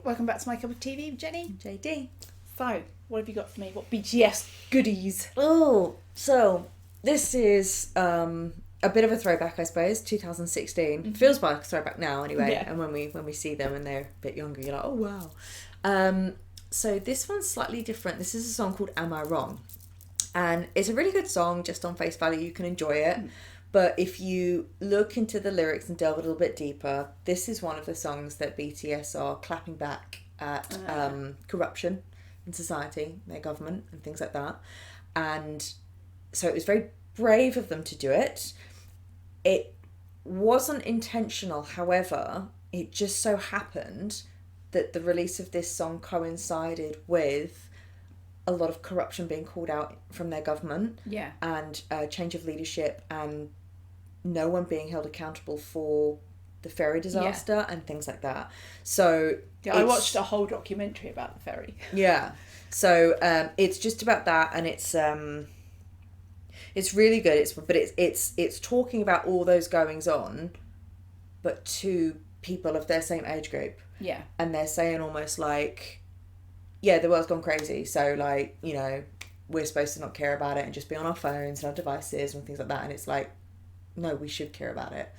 welcome back to My Cup of TV with Jenny. JD. So, what have you got for me? What BTS goodies? Oh, so this is a bit of a throwback, I suppose. 2016 feels like a throwback now, anyway. Yeah. And when we see them and they're a bit younger, you're like, oh wow. So this one's slightly different. This is a song called "Am I Wrong?" And it's a really good song. Just on face value, you can enjoy it. But if you look into the lyrics and delve a little bit deeper, this is one of the songs that BTS are clapping back at corruption in society, their government and things like that. And so it was very brave of them to do it. It wasn't intentional, however, it just so happened that the release of this song coincided with a lot of corruption being called out from their government. Yeah. And a change of leadership and no one being held accountable for the ferry disaster and things like that. So yeah, I watched a whole documentary about the ferry. Yeah. So it's just about that, and it's really good. It's talking about all those goings on, but to people of their same age group. Yeah. And they're saying almost like, yeah, the world's gone crazy, so like, you know, we're supposed to not care about it and just be on our phones and our devices and things like that. And it's like, no, we should care about it.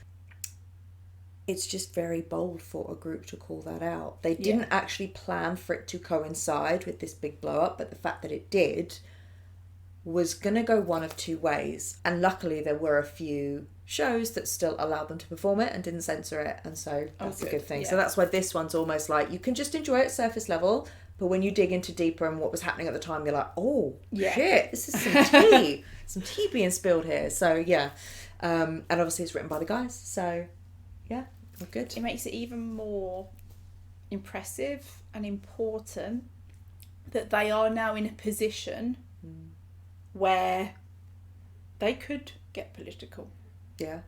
It's just very bold for a group to call that out. They didn't actually plan for it to coincide with this big blow up, but the fact that it did was going to go one of two ways. And luckily there were a few shows that still allowed them to perform it and didn't censor it. And so that's a good thing. Yeah. So that's why this one's almost like, you can just enjoy it surface level, but when you dig into deeper and what was happening at the time, you're like, oh, shit, this is some tea. Some tea being spilled here. So, yeah. And obviously it's written by the guys. So, yeah, we're good. It makes it even more impressive and important that they are now in a position where they could get political. Yeah.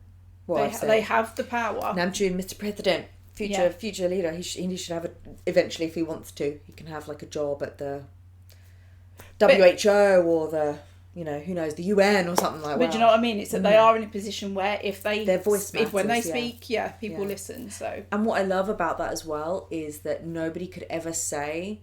Well, they have the power. Namjoon, Mr. President, future leader, he should have eventually, if he wants to, he can have like a job at the WHO or the, you know, who knows, the UN or something like that. But do you know what I mean? It's that they are in a position where if their voice matters, when they speak, people listen. So, and what I love about that as well is that nobody could ever say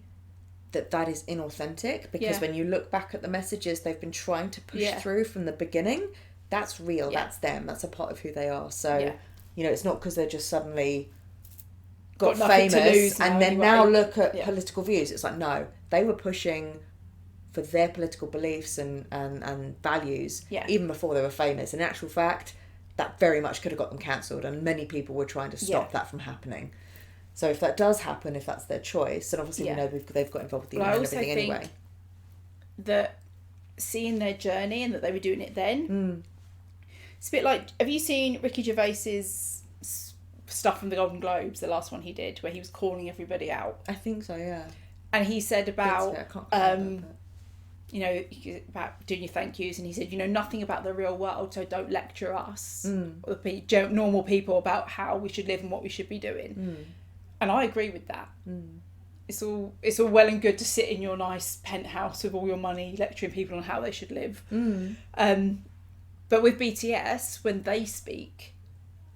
that is inauthentic, because when you look back at the messages they've been trying to push through from the beginning, that's real, that's them, that's a part of who they are. So, you know, it's not because they're just suddenly got famous and then now look at political views. It's like, no, they were pushing for their political beliefs and values even before they were famous. In actual fact, that very much could have got them cancelled, and many people were trying to stop that from happening. So if that does happen, if that's their choice, and obviously we know they've got involved with the UN and everything anyway. That seeing their journey and that they were doing it then, it's a bit like, have you seen Ricky Gervais's stuff from the Golden Globes, the last one he did, where he was calling everybody out? I think so, yeah. And he said about, you know, about doing your thank yous, and he said, you know nothing about the real world, so don't lecture us, or the normal people, about how we should live and what we should be doing. And I agree with that. It's all well and good to sit in your nice penthouse with all your money lecturing people on how they should live. But with BTS, when they speak,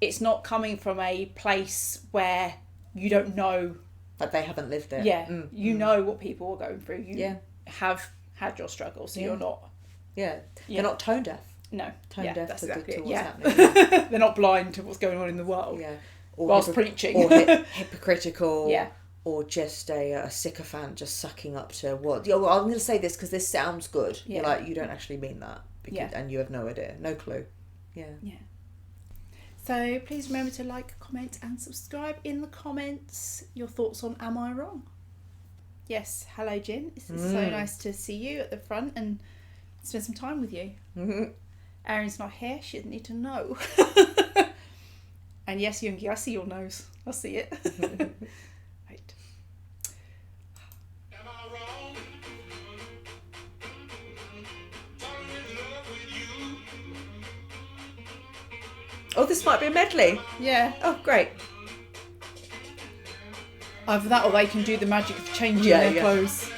it's not coming from a place where you don't know. Like they haven't lived it. Yeah. You know what people are going through. You have had your struggles, so you're not. Yeah. They're not tone deaf. No. Tone deaf that's to exactly what's happening. They're not blind to what's going on in the world. Yeah. Whilst preaching. Or hypocritical. Yeah. Or just a sycophant just sucking up to what. Yeah, well, I'm going to say this because this sounds good. Yeah. You're like, you don't actually mean that. And you have no idea. No clue. Yeah. Yeah. So please remember to like, comment and subscribe. In the comments your thoughts on Am I Wrong? Yes, hello Jin. It's so nice to see you at the front and spend some time with you. Erin's not here, she doesn't need to know. And yes, Yoongi, I see your nose. I see it. Right. Am I wrong? Oh, this might be a medley. Yeah. Oh, great. Either that or they can do the magic of changing their clothes.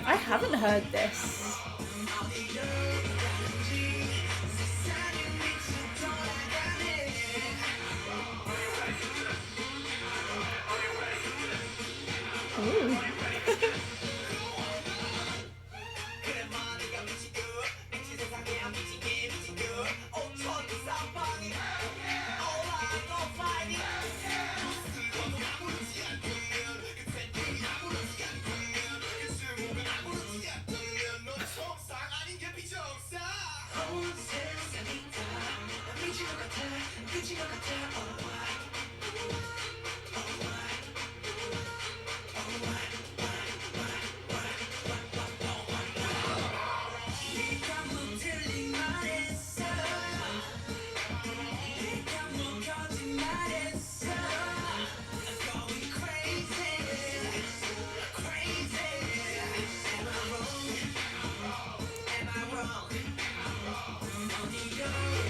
I haven't heard this. Ooh.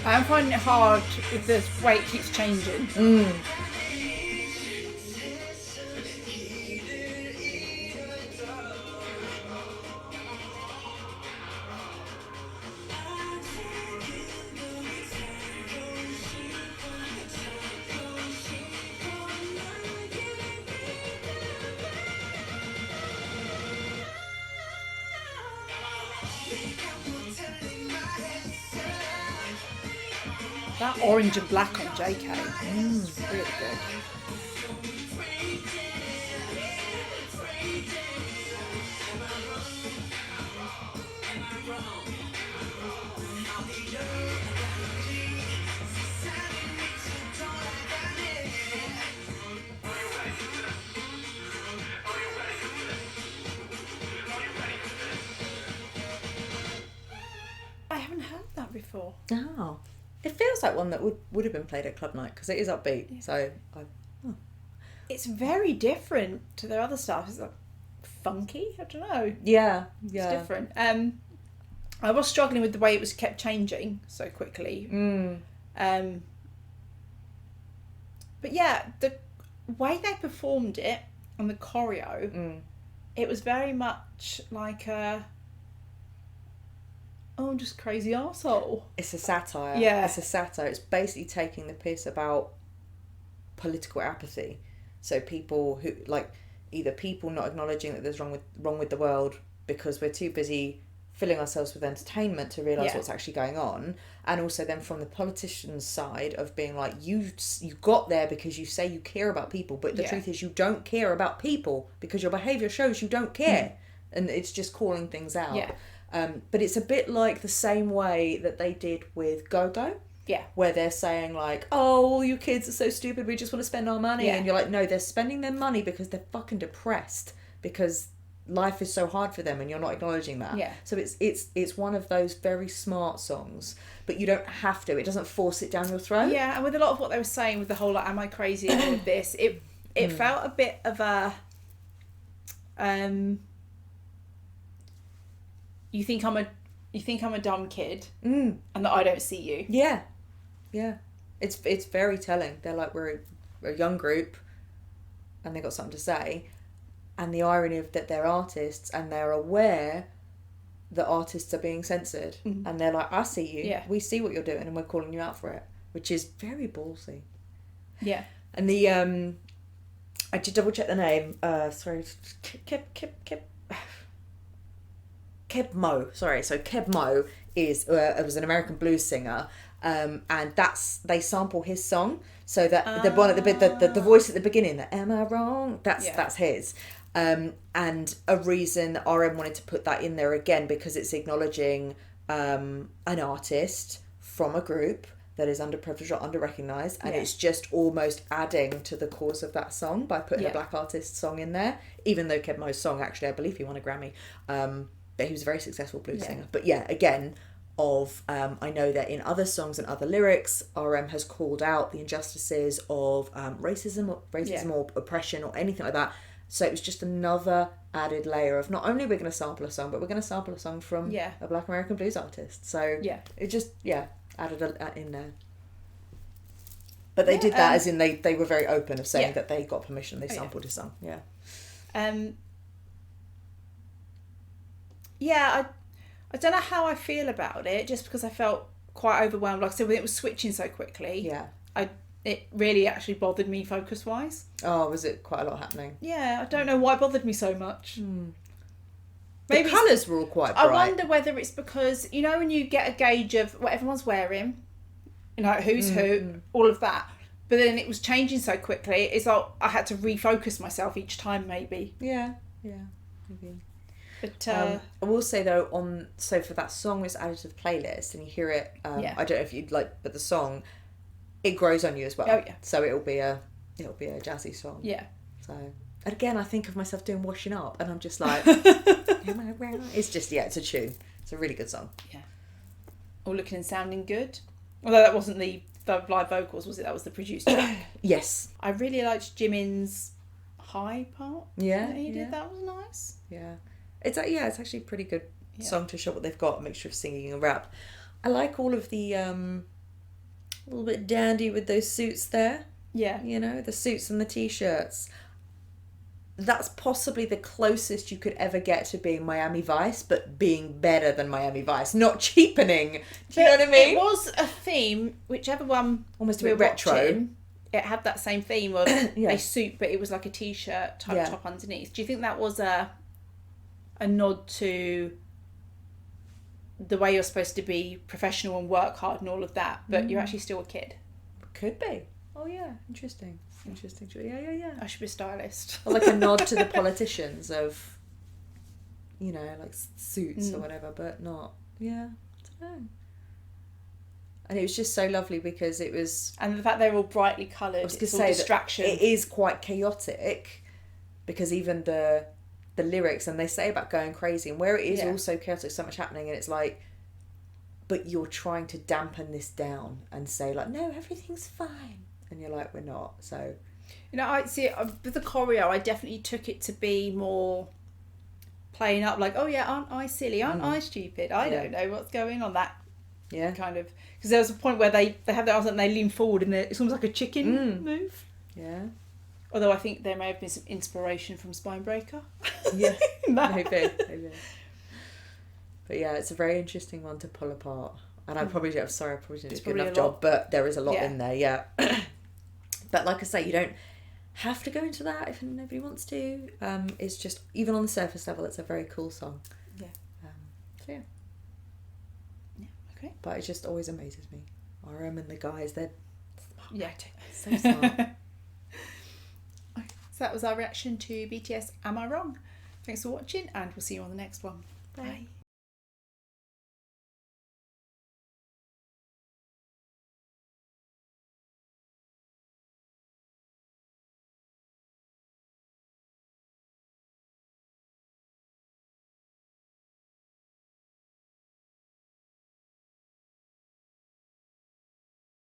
I'm finding it hard with the way it keeps changing. That orange and black on JK. Really good. I haven't heard that before. Oh. It feels like one that would have been played at club night because it is upbeat. Yeah. So it's very different to their other stuff. It's like funky. I don't know. Yeah. It's different. I was struggling with the way it was kept changing so quickly. But yeah, the way they performed it and the choreo, it was very much like I'm just crazy arsehole. It's a satire. Yeah. It's a satire. It's basically taking the piss about political apathy. So people who, like, either people not acknowledging that there's wrong with the world because we're too busy filling ourselves with entertainment to realise what's actually going on. And also then from the politician's side of being like, you got there because you say you care about people, but the truth is you don't care about people because your behaviour shows you don't care. And it's just calling things out. Yeah. But it's a bit like the same way that they did with Go-Go. Yeah. Where they're saying like, oh, all you kids are so stupid, we just want to spend our money. Yeah. And you're like, no, they're spending their money because they're fucking depressed. Because life is so hard for them and you're not acknowledging that. Yeah. So it's one of those very smart songs, but you don't have to. It doesn't force it down your throat. Yeah, and with a lot of what they were saying with the whole like, am I crazy and all of this, it felt a bit of a you think I'm a dumb kid and that I don't see you. Yeah. Yeah. It's very telling. They're like, we're a young group and they got something to say. And the irony of that they're artists and they're aware that artists are being censored. And they're like, I see you. Yeah. We see what you're doing and we're calling you out for it. Which is very ballsy. Yeah. And the I did double check the name. Sorry. Keb Mo. Sorry. So Keb Mo was an American blues singer. And they sample his song. So that the one at the voice at the beginning, the "Am I wrong?" That's his. And a reason that RM wanted to put that in there again because it's acknowledging an artist from a group that is underprivileged or under-recognised, and it's just almost adding to the cause of that song by putting a black artist song in there, even though Ked Mo's song, actually, I believe he won a Grammy, but he was a very successful blues singer. But again, I know that in other songs and other lyrics, RM has called out the injustices of racism or oppression or anything like that. So it was just another added layer of not only we're going to sample a song, but we're going to sample a song from a Black American blues artist. So it just added in there. But they did that as in they were very open of saying that they got permission, they sampled his song. I don't know how I feel about it, just because I felt quite overwhelmed. Like I said, when it was switching so quickly, it really actually bothered me focus-wise. Oh, was it quite a lot happening? Yeah, I don't know why it bothered me so much. Maybe the colours were all quite bright. I wonder whether it's because, you know, when you get a gauge of what everyone's wearing, you know, who's who, all of that, but then it was changing so quickly, it's like I had to refocus myself each time, maybe. Yeah, maybe. But I will say though, so for that song that's added to the playlist, and you hear it, I don't know if you'd like, but the song, it grows on you as well. Oh yeah. So it'll be a jazzy song. Yeah. So, and again, I think of myself doing washing up, and I'm just like, it's just it's a tune. It's a really good song. Yeah. All looking and sounding good. Although that wasn't the live vocals, was it? That was the produced track. Yes. I really liked Jimin's high part. Yeah. That he did. That was nice. Yeah. It's actually a pretty good song to show what they've got, a mixture of singing and rap. I like all of the a little bit dandy with those suits there. Yeah. You know, the suits and the t-shirts. That's possibly the closest you could ever get to being Miami Vice, but being better than Miami Vice, not cheapening. Do you know what I mean? It was a theme, whichever one almost a bit retro. Watching, it had that same theme of a suit, but it was like a t-shirt type top underneath. Do you think that was a nod to the way you're supposed to be professional and work hard and all of that, but you're actually still a kid? Could be. Oh yeah, interesting. Yeah. I should be a stylist. Or like a nod to the politicians of, you know, like suits or whatever, but not. Yeah, I don't know. And it was just so lovely because it was... And the fact they're all brightly coloured, it's all distraction. It is quite chaotic because even the lyrics, and they say about going crazy, and where it is also chaotic, so much happening, and it's like, but you're trying to dampen this down and say like, no, everything's fine. And you're like, we're not. So, you know, I see with the choreo, I definitely took it to be more playing up, like, oh yeah, aren't I silly? Aren't I stupid? I don't know what's going on. That kind of, because there was a point where they have their arms and they lean forward, and it's almost like a chicken move. Yeah. Although I think there may have been some inspiration from Spinebreaker. Yeah, maybe. But yeah, it's a very interesting one to pull apart. And I probably didn't do a good enough job, but there is a lot in there, But like I say, you don't have to go into that if nobody wants to. It's just, even on the surface level, it's a very cool song. Yeah. So yeah, okay. But it just always amazes me. RM and the guys, they're smart. So smart. So that was our reaction to BTS Am I Wrong? Thanks for watching, and we'll see you on the next one. Bye.